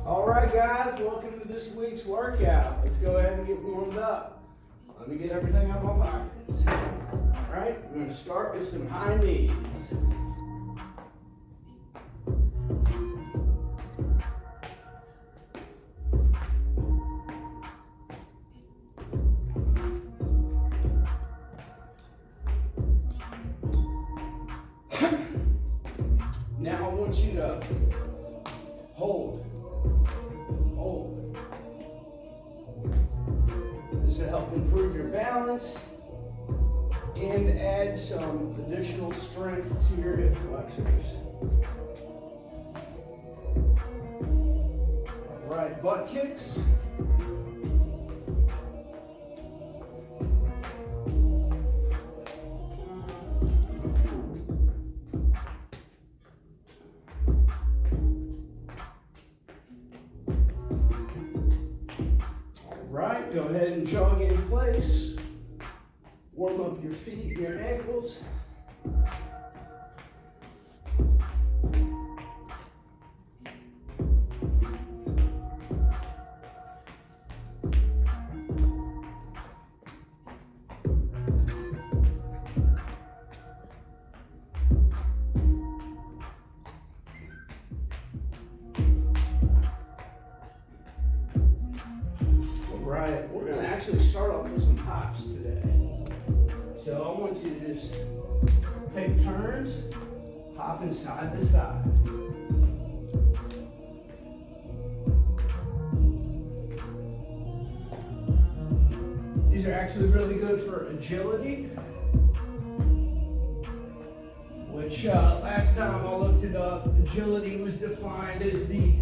All right, guys, welcome to this week's workout. Let's go ahead and get warmed up. Let me get everything out of my pockets. All right, we're going to start with some high knees. Now I want you to hold. This will help improve your balance and add some additional strength to your hip flexors. All right, butt kicks. Right, go ahead and jog in place. Warm up your feet and your ankles. Right, we're going to actually start off with some hops today. So I want you to just take turns, hopping side to side. These are actually really good for agility, which last time I looked it up, agility was defined as the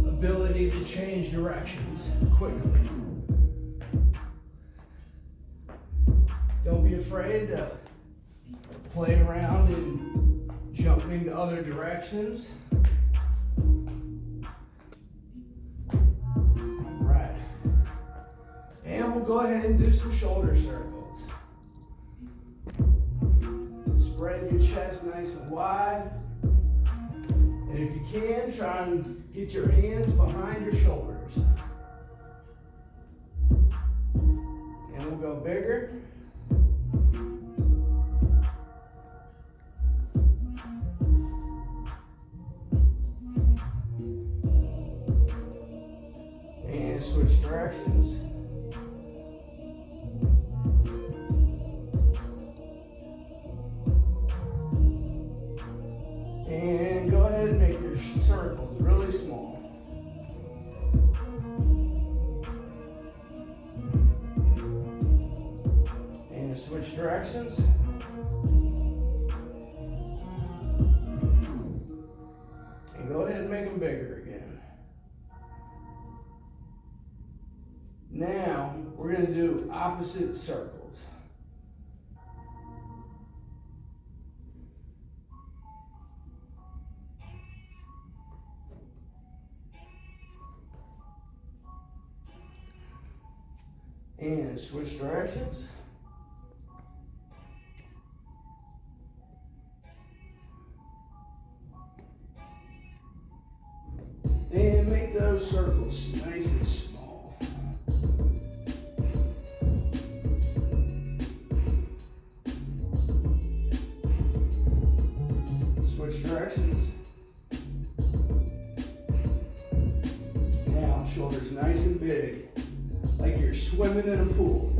ability to change directions quickly. Don't be afraid to play around and jump into other directions. All right. And we'll go ahead and do some shoulder circles. Spread your chest nice and wide. And if you can, try and get your hands behind your shoulders. And we'll go bigger. And switch directions. And go ahead and make your circles really small. And switch directions. And go ahead and make them bigger again. Now, we're going to do opposite circles. And switch directions. And make those circles nice and small. Switch directions. Now, shoulders nice and big, like you're swimming in a pool.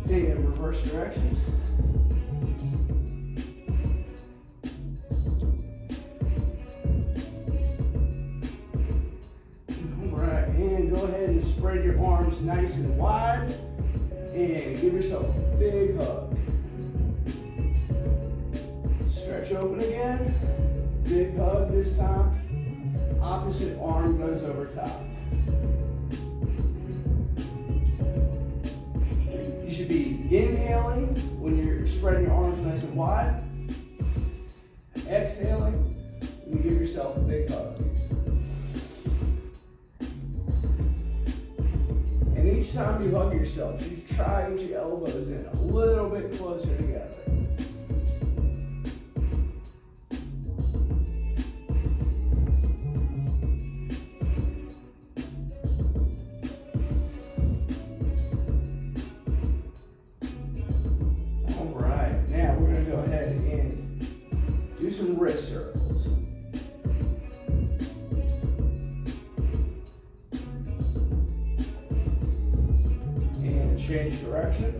And reverse directions. All right, and go ahead and spread your arms nice and wide, and give yourself a big hug. Stretch open again, big hug this time. Opposite arm goes over top. You should be inhaling when you're spreading your arms nice and wide. Exhaling when you give yourself a big hug. And each time you hug yourself, you try to get your elbows in a little bit closer together. wrist circles. And change direction.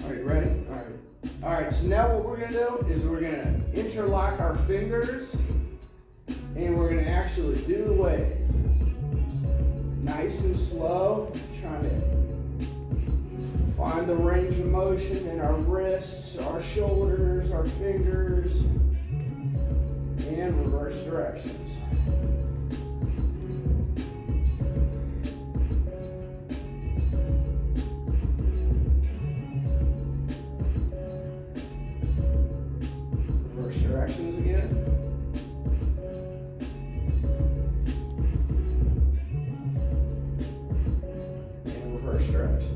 Are you ready? All right. All right, so now what we're gonna do is we're gonna interlock our fingers and we're gonna actually do the wave. Nice and slow, trying to find the range of motion in our wrists, our shoulders, our fingers, and reverse directions. Reverse directions again. And reverse directions.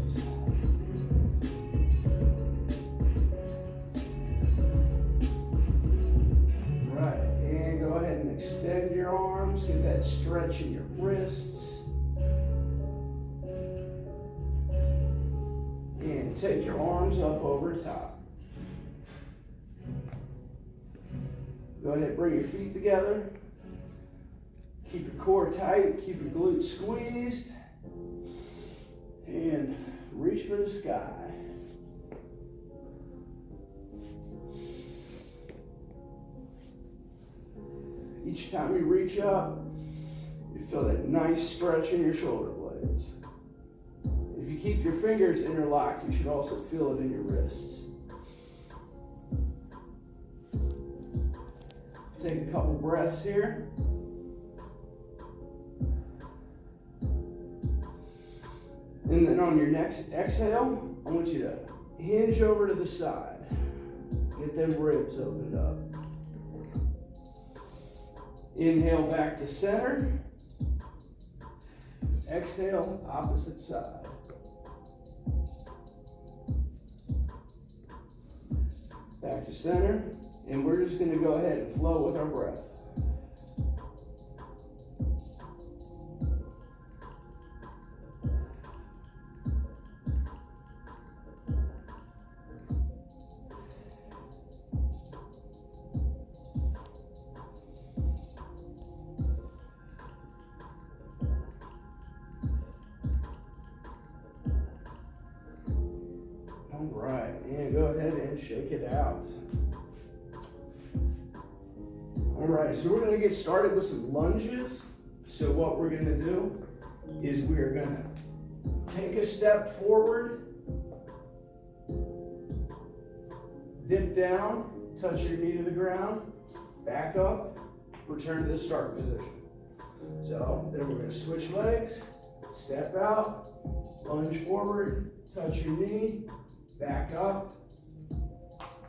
Extend your arms, get that stretch in your wrists. And take your arms up over top. Go ahead, bring your feet together. Keep your core tight, keep your glutes squeezed. And reach for the sky. Each time you reach up, you feel that nice stretch in your shoulder blades. If you keep your fingers interlocked, you should also feel it in your wrists. Take a couple breaths here. And then on your next exhale, I want you to hinge over to the side. Get them ribs opened up. Inhale back to center. Exhale, opposite side. Back to center. And we're just going to go ahead and flow with our breath. All right, and go ahead and shake it out. All right, so we're going to get started with some lunges. So what we're going to do is we're going to take a step forward, dip down, touch your knee to the ground, back up, return to the start position. So then we're going to switch legs, step out, lunge forward, touch your knee, back up,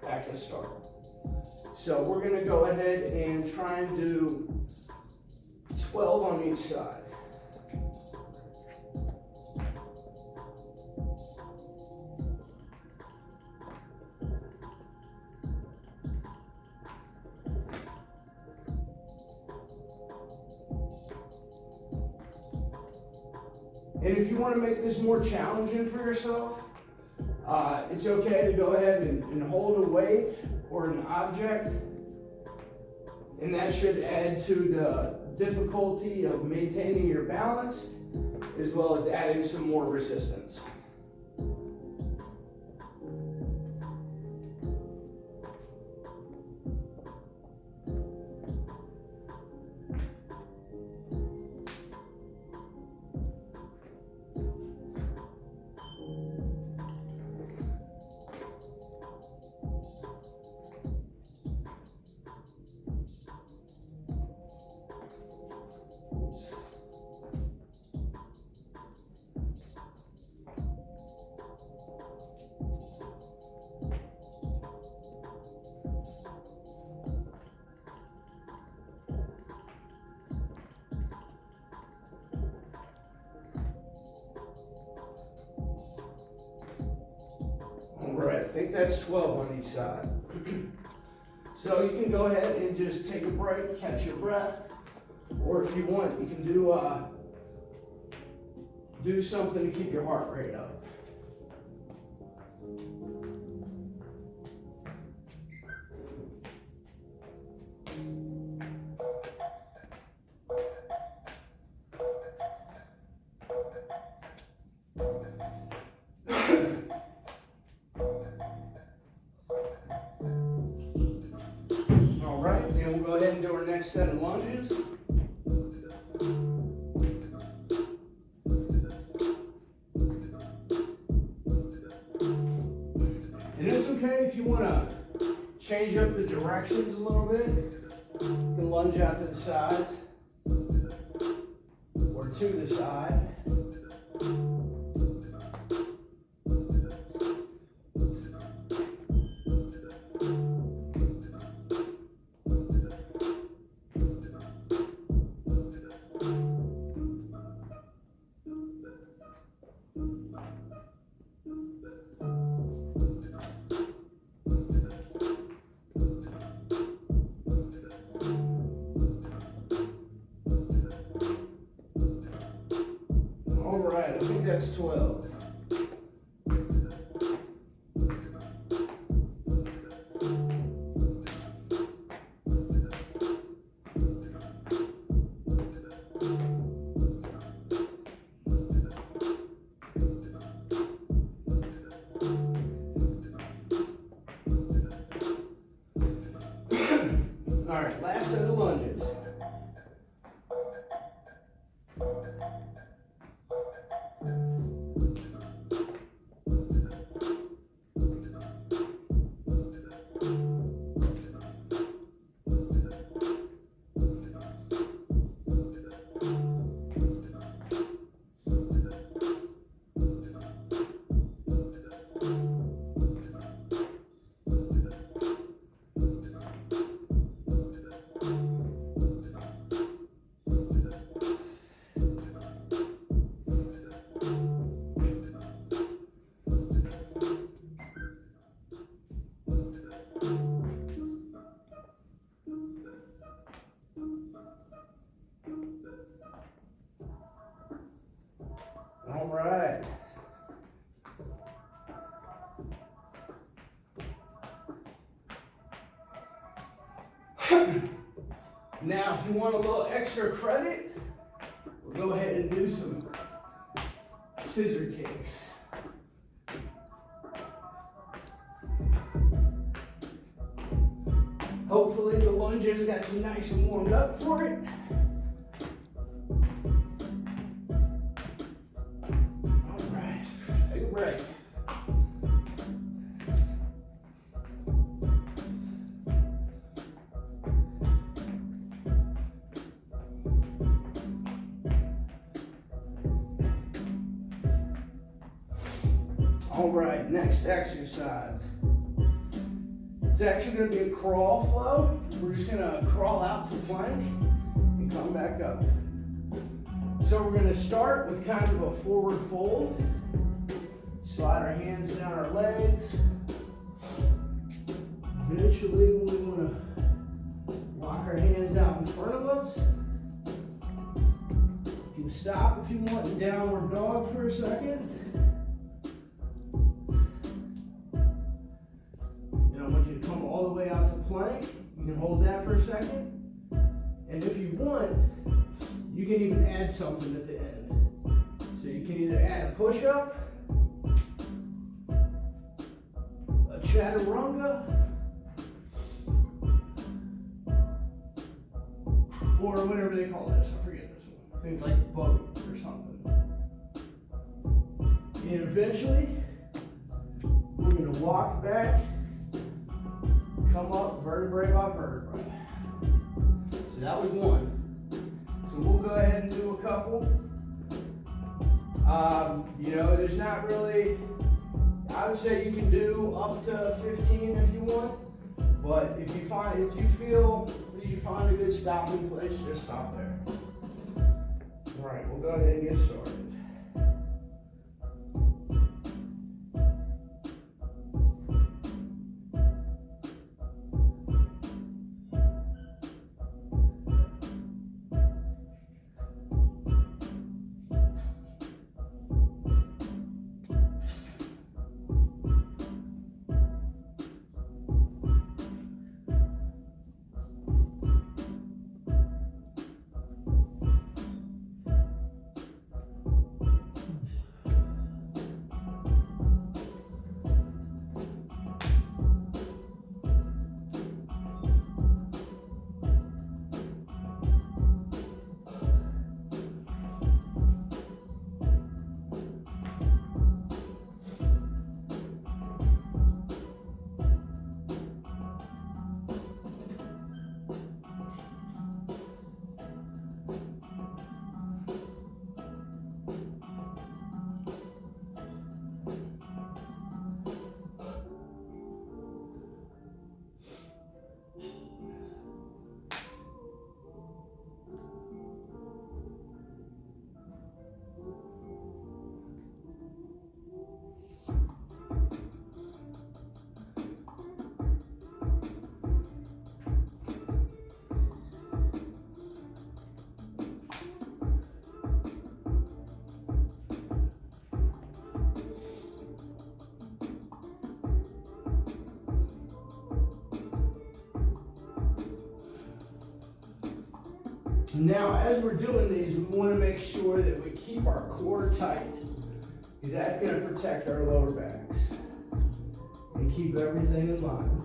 back to start. So we're going to go ahead and try and do 12 on each side. And if you want to make this more challenging for yourself, it's okay to go ahead and hold a weight or an object, and that should add to the difficulty of maintaining your balance, as well as adding some more resistance. All right, I think that's 12 on each side. So you can go ahead and just take a break, catch your breath, or if you want, you can do something to keep your heart rate up. okay. If you want to change up the directions a little bit, you can lunge out to the sides or to the side. All right, I think that's 12. All right, last set of lunges. All right. Now, if you want a little extra credit, we'll go ahead and do some scissor kicks. Hopefully the lunges got you nice and warmed up for it. All right, take a break. All right, next exercise. It's actually going to be a crawl flow. We're just going to crawl out to plank and come back up. So we're going to start with kind of a forward fold. Slide our hands down our legs. Eventually, we want to lock our hands out in front of us. You can stop if you want in downward dog for a second. I want you to come all the way out to plank. You can hold that for a second. And if you want, you can even add something at the end. So you can either add a push-up, a chaturanga, or whatever they call this. I forget this one. Things like boat or something. And eventually, we're going to walk back. Come up vertebrae by vertebrae. So that was one. So we'll go ahead and do a couple. There's not really, I would say you can do up to 15 if you want, but if you feel that you find a good stopping place, just stop there. All right, we'll go ahead and get started. Now, as we're doing these, we want to make sure that we keep our core tight, because that's going to protect our lower backs and keep everything in line.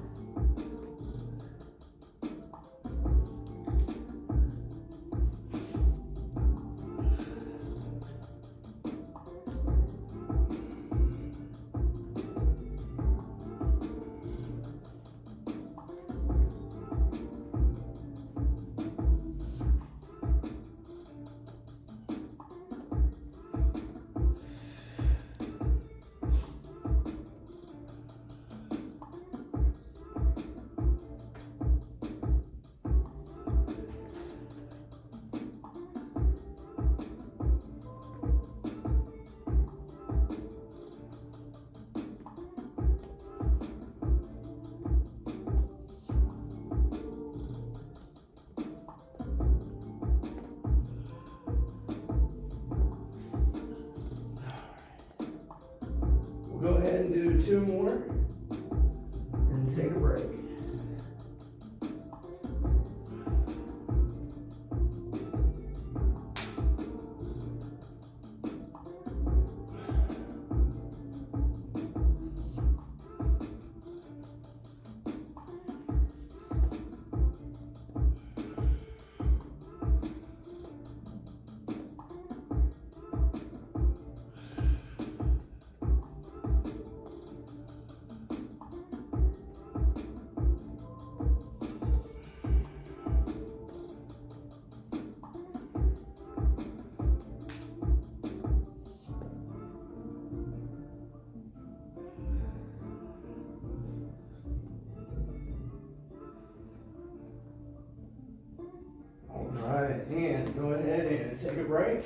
Go ahead and do 2 more and take a break. And go ahead and take a break.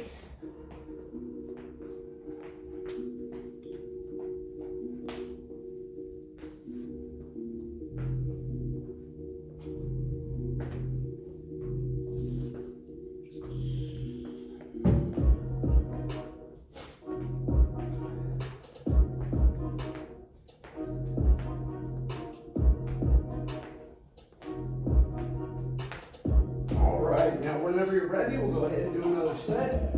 Now, whenever you're ready, we'll go ahead and do another set.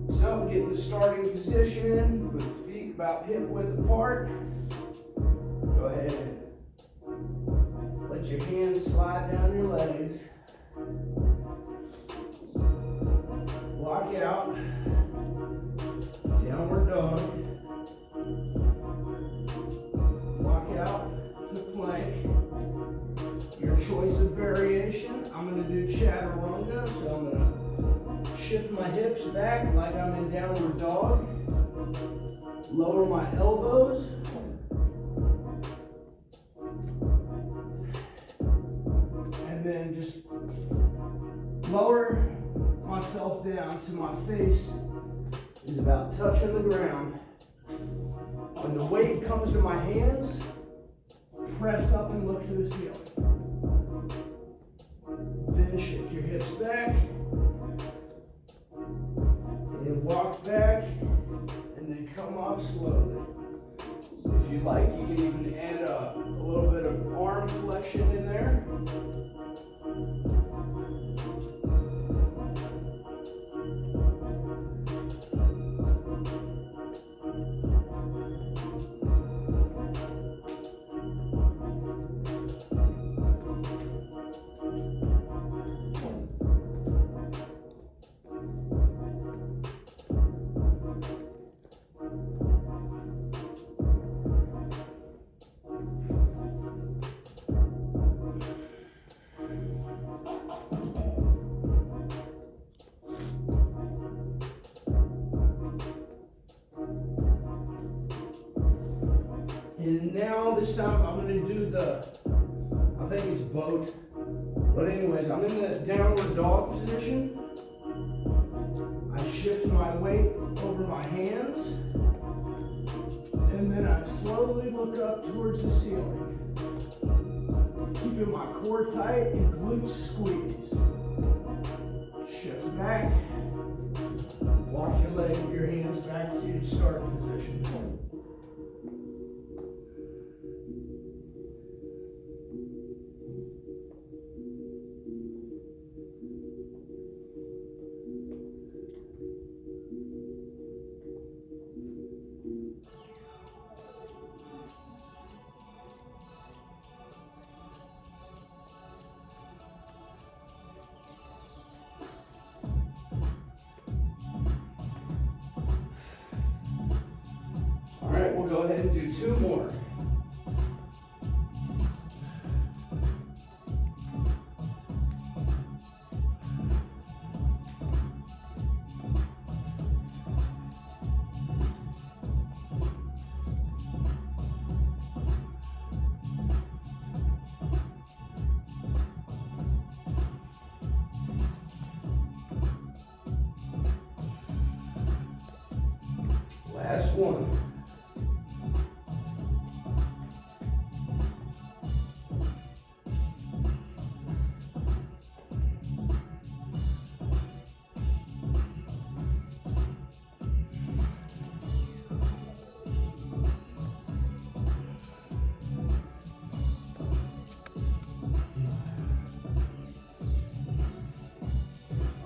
So, get in the starting position with feet about hip width apart. Go ahead and let your hands slide down your legs. Lock out. Downward dog. Lock out to plank. Your choice of variation. I'm going to do chaturanga, so I'm going to shift my hips back like I'm in downward dog. Lower my elbows. And then just lower myself down to my face is about touching the ground. When the weight comes to my hands, press up and look to the ceiling. Then shift your hips back and walk back and then come up slowly. If you like, you can even add a little bit of arm flexion in there. And now this time I'm going to do the, I think it's boat. But anyways, I'm in the downward dog position. I shift my weight over my hands. And then I slowly look up towards the ceiling. Keeping my core tight and glutes squeeze. Shift back. Walk your leg with your hands back to your starting position. we'll go ahead and do 2 more. Last one.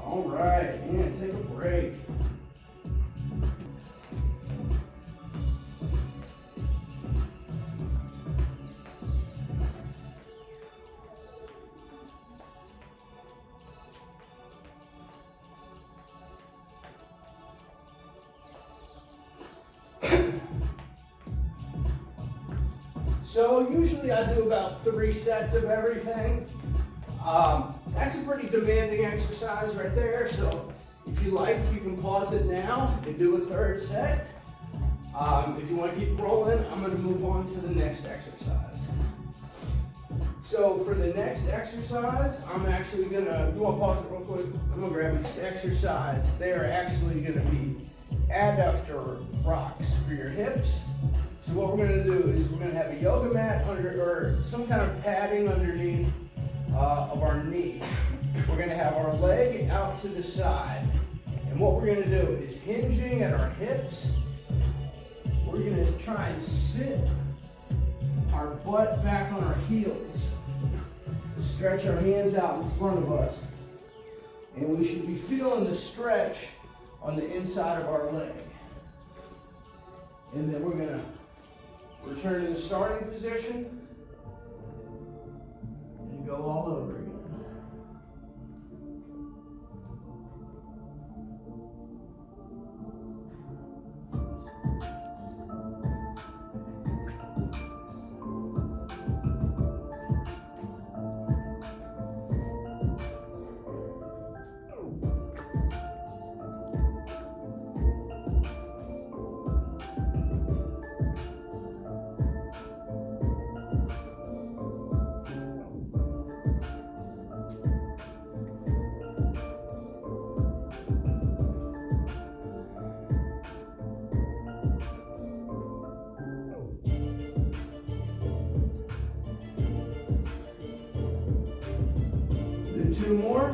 All right, and take a break. So usually I do about 3 sets of everything. That's a pretty demanding exercise right there. So if you like, you can pause it now and do a 3rd set. If you want to keep rolling, I'm going to move on to the next exercise. So for the next exercise, I'm actually going to, you want to pause it real quick? I'm going to grab these exercises. They're actually going to be adductor rocks for your hips. So what we're going to do is we're going to have a yoga mat under, or some kind of padding underneath of our knee. We're going to have our leg out to the side. And what we're going to do is hinging at our hips, we're going to try and sit our butt back on our heels. Stretch our hands out in front of us. And we should be feeling the stretch on the inside of our leg. And then we're going to return to the starting position and go all over again. Do 2 more.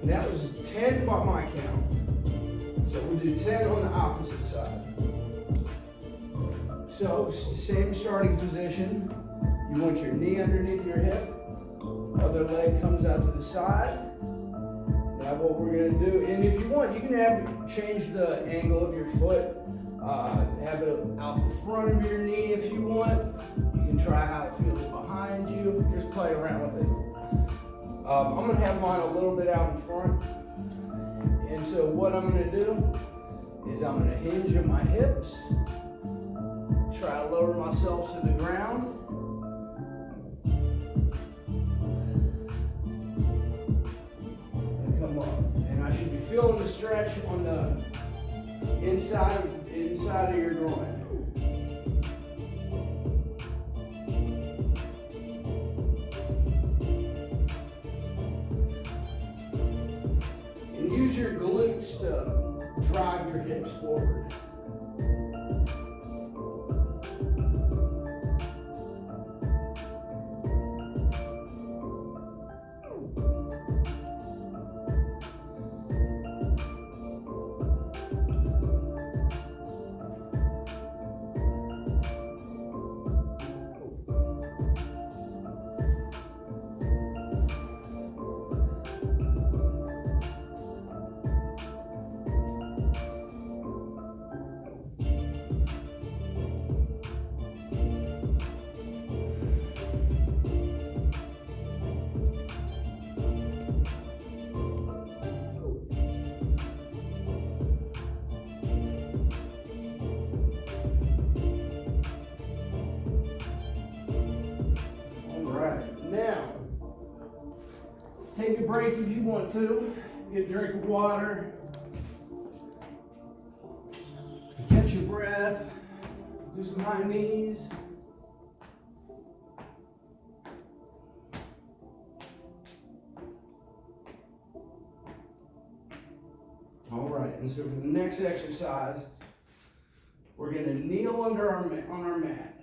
And that was 10 by my count. So we'll do 10 on the opposite side. So same starting position. You want your knee underneath your hip. Other leg comes out to the side. Now what we're going to do, and if you want, you can change the angle of your foot. Have it out the front of your knee if you want. You can try how it feels behind you. Just play around with it. I'm going to have mine a little bit out in front. And so what I'm going to do is I'm going to hinge at my hips. Try to lower myself to the ground. And come up. And I should be feeling the stretch on the inside of your groin. And use your glutes to drive your hips forward. Take a break if you want to. Get a drink of water. Catch your breath. Do some high knees. All right, and so for the next exercise, we're going to kneel under on our mat.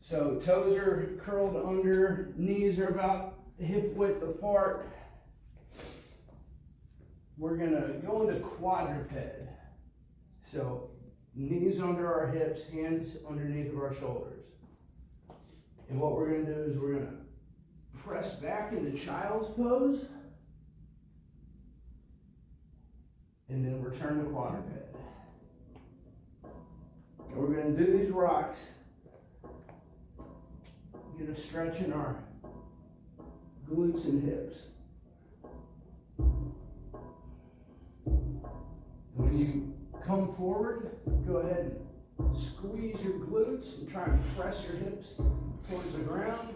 So toes are curled under, knees are about hip width apart. We're going to go into quadruped. So knees under our hips, hands underneath of our shoulders. And what we're going to do is we're going to press back into child's pose. And then return to quadruped. And we're going to do these rocks. Get a stretch in our glutes and hips. When you come forward, go ahead and squeeze your glutes and try and press your hips towards the ground.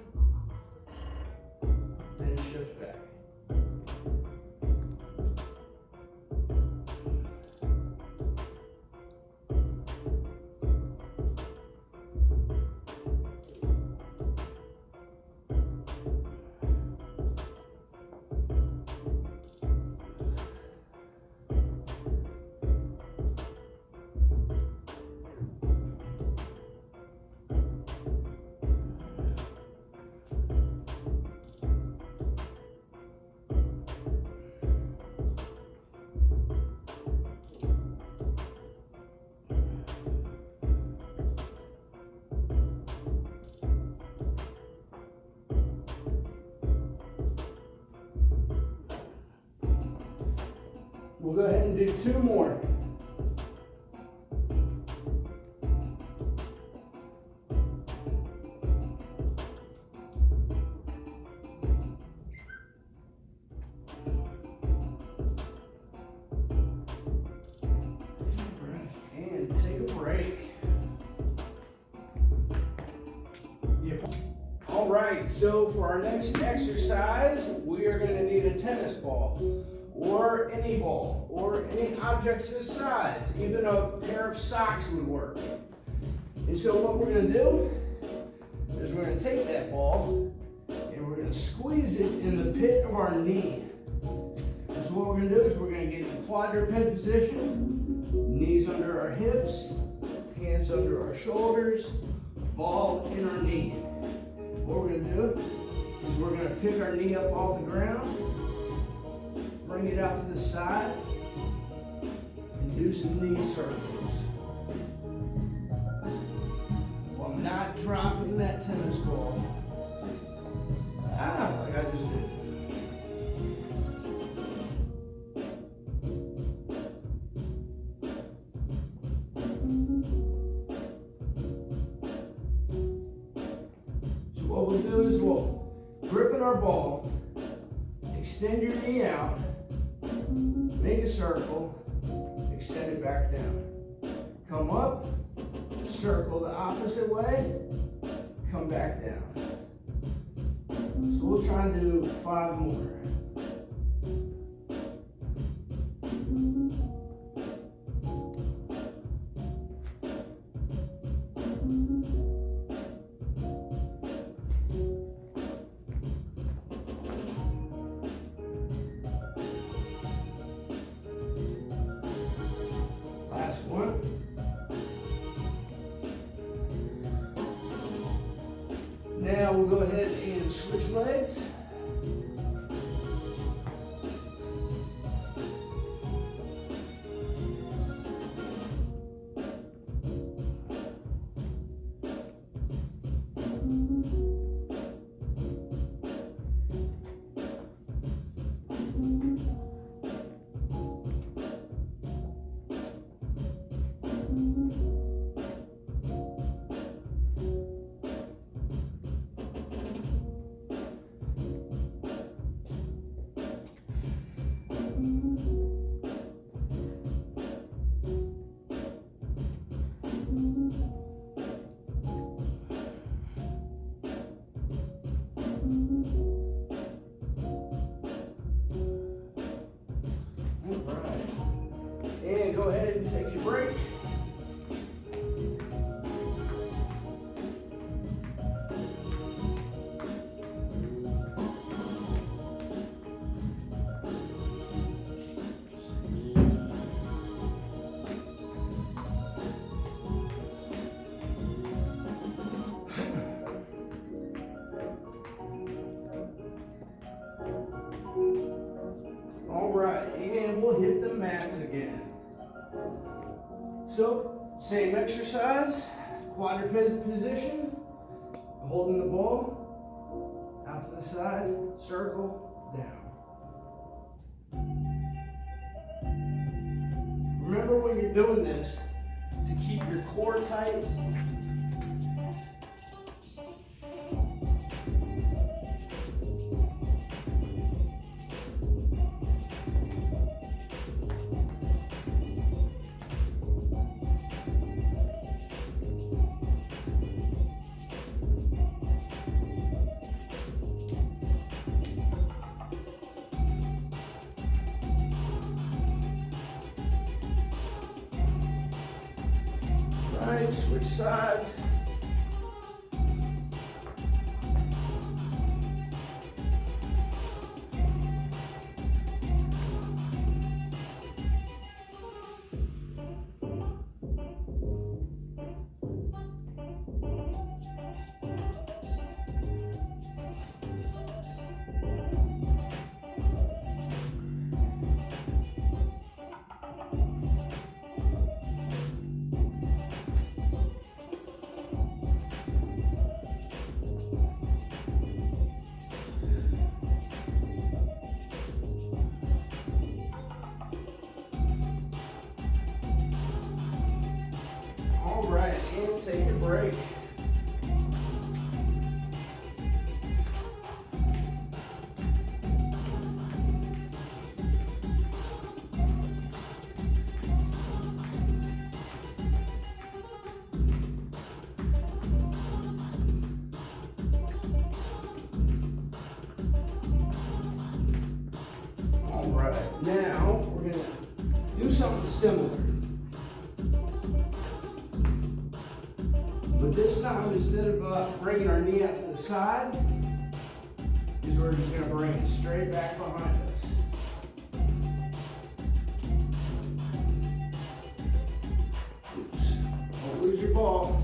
Then shift back. We'll go ahead and do 2 more. And take a break. Yep. All right, so for our next exercise, we are going to need a tennis ball, or any ball, or any objects this size. Even a pair of socks would work. And so what we're going to do is we're going to take that ball and we're going to squeeze it in the pit of our knee. And so what we're going to do is we're going to get in quadruped position, knees under our hips, hands under our shoulders, ball in our knee. What we're going to do is we're going to pick our knee up off the ground, bring it out to the side, and do some knee circles. While not dropping that tennis ball. Like I just did. So what we'll do is we'll grip in our ball, extend your knee out, make a circle, extend it back down. Come up, circle the opposite way, come back down. So we'll try and do 5 more. Last one. Now we'll go ahead and switch legs. So, same exercise, quadruped position, holding the ball, out to the side, circle, down. Remember when you're doing this, to keep your core tight. Right, switch sides. All right, and take a break. All right, now we're gonna do something similar. But this time, instead of bringing our knee out to the side, is we're just gonna bring it straight back behind us. Oops. Don't lose your ball.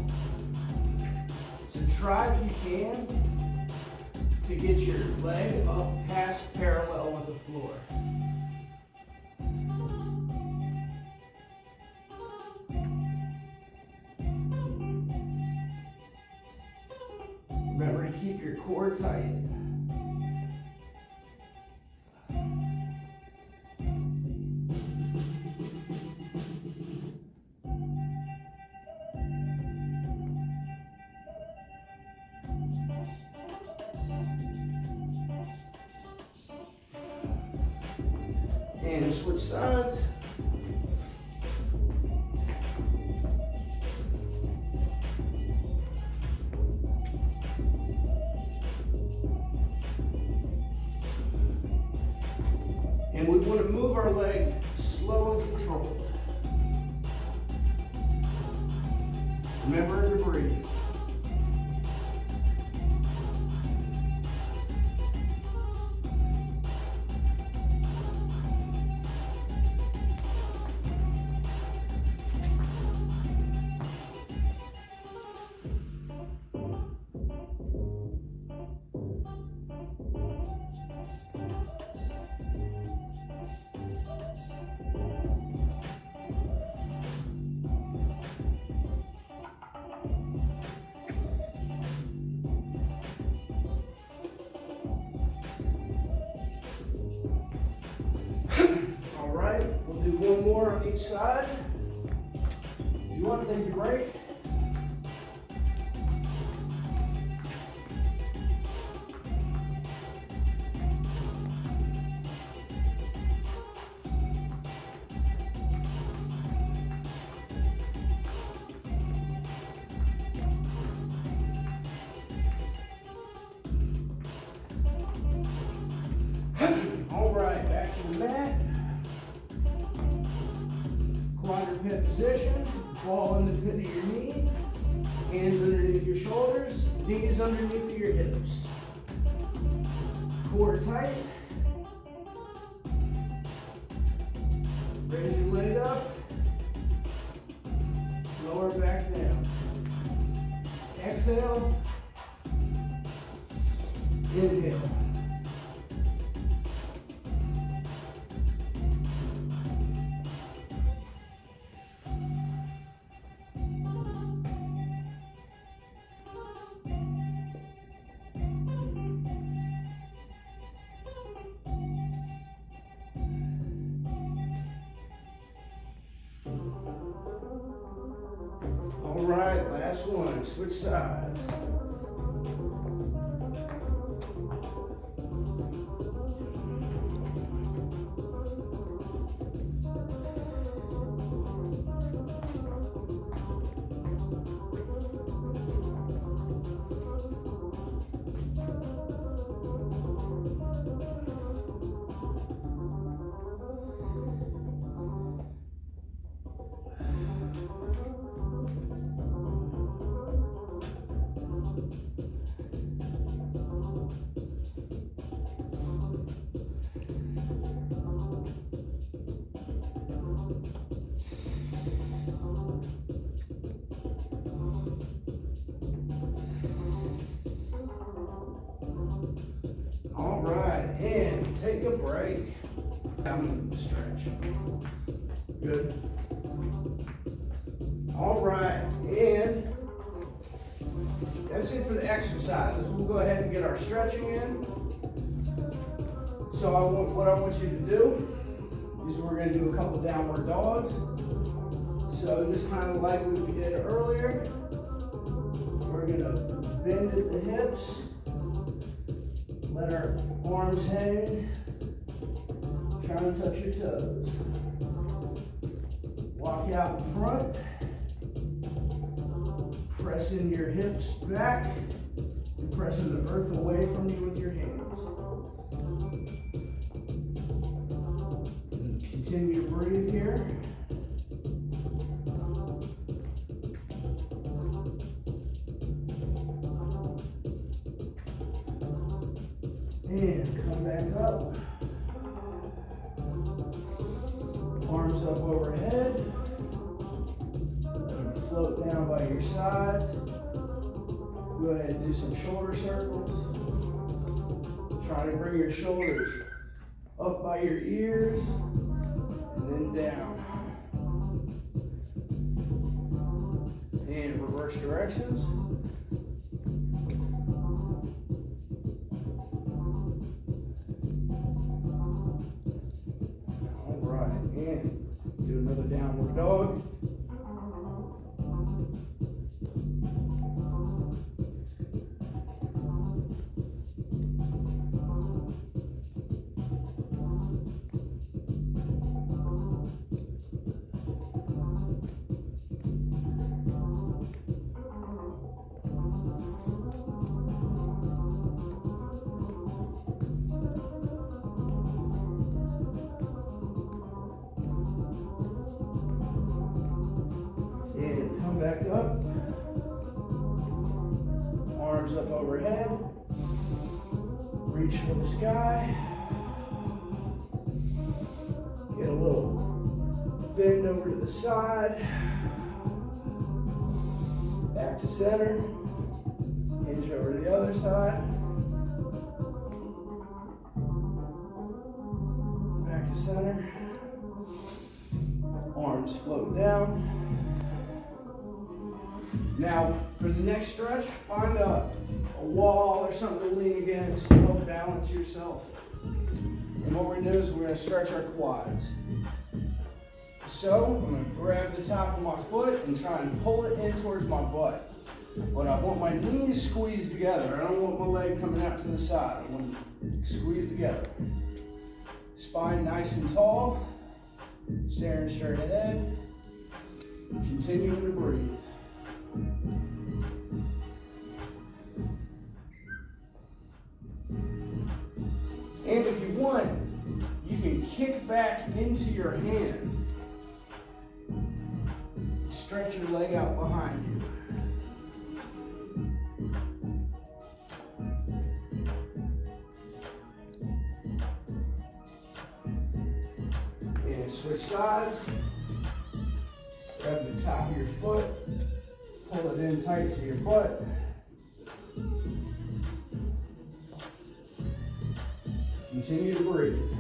So try if you can to get your leg up past parallel with the floor. Remember to keep your core tight. And switch sides. And we want to move our leg slow and controlled. Remember to breathe. We'll do one more on each side. If you want to take a break, all right, back to the mat. Quadruped position, ball in the pit of your knee, hands underneath your shoulders, knees underneath your hips. Core tight. Raise your leg up, lower back down. Exhale, inhale. down, switch sides. All right, and take a break. I'm gonna stretch. Good. All right, and that's it for the exercises. We'll go ahead and get our stretching in. So what I want you to do is we're gonna do a couple downward dogs. So just kind of like what we did earlier, we're gonna bend at the hips. Let our arms hang. Try to touch your toes. Walk out in front. Pressing your hips back and pressing the earth away from you with your hands. And continue to breathe here. And come back up. Arms up overhead. Let them float down by your sides. Go ahead and do some shoulder circles. Try to bring your shoulders up by your ears and then down. And reverse directions. And do another downward dog. Back up, arms up overhead, reach for the sky, get a little bend over to the side, back to center, hinge over to the other side, back to center, arms float down. Now, for the next stretch, find a wall or something to lean against to help balance yourself. And what we're going to do is we're going to stretch our quads. So, I'm going to grab the top of my foot and try and pull it in towards my butt. But I want my knees squeezed together. I don't want my leg coming out to the side. I want them squeezed together. Spine nice and tall. Staring straight ahead. Continuing to breathe. And if you want, you can kick back into your hand. Stretch your leg out behind you. And switch sides. Grab the top of your foot. Pull it in tight to your butt. Continue to breathe.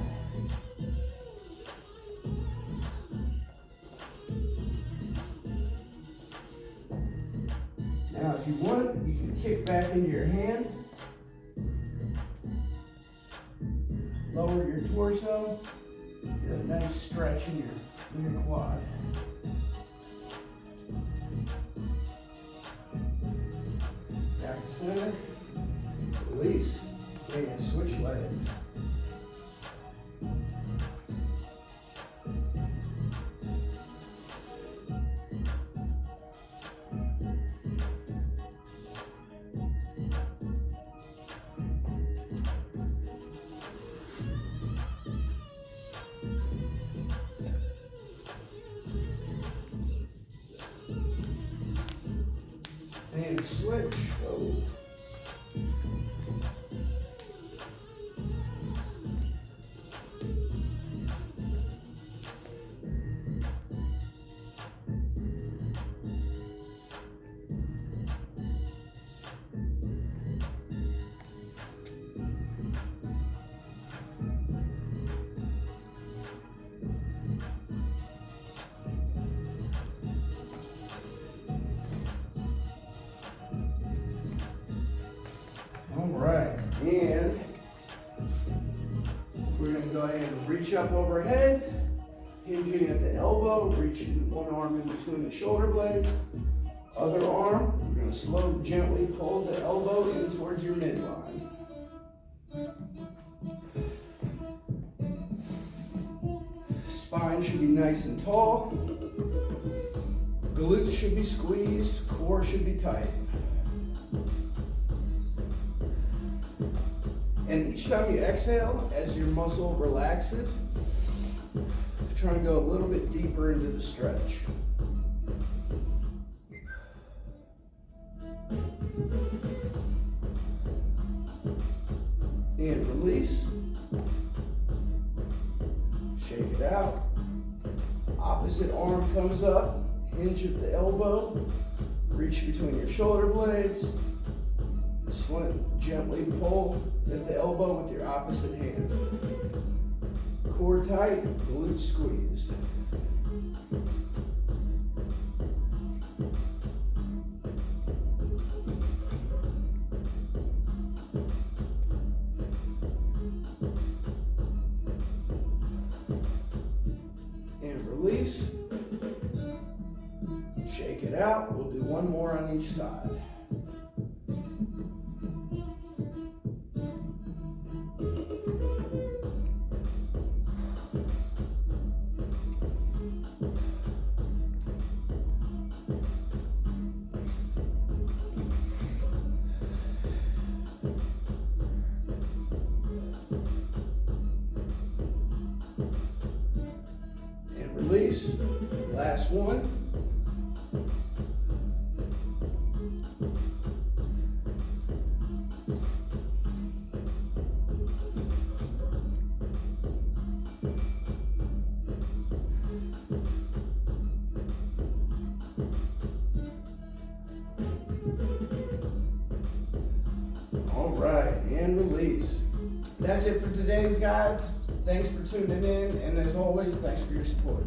Now, if you want, you can kick back into your hand. Lower your torso. Get a nice stretch in your quad. center, release, and switch legs. And switch. Oh. All right, and we're going to go ahead and reach up overhead, hinging at the elbow, reaching one arm in between the shoulder blades. Other arm, we're going to slow, gently pull the elbow in towards your midline. Spine should be nice and tall. Glutes should be squeezed, core should be tight. And each time you exhale, as your muscle relaxes, try to go a little bit deeper into the stretch. And release. Shake it out. Opposite arm comes up, hinge at the elbow, reach between your shoulder blades. Gently pull at the elbow with your opposite hand. Core tight, glutes squeezed. And release. Shake it out. We'll do one more on each side. Release. Last one. All right, and release. That's it for today's guys. Thanks for tuning in, and as always, thanks for your support.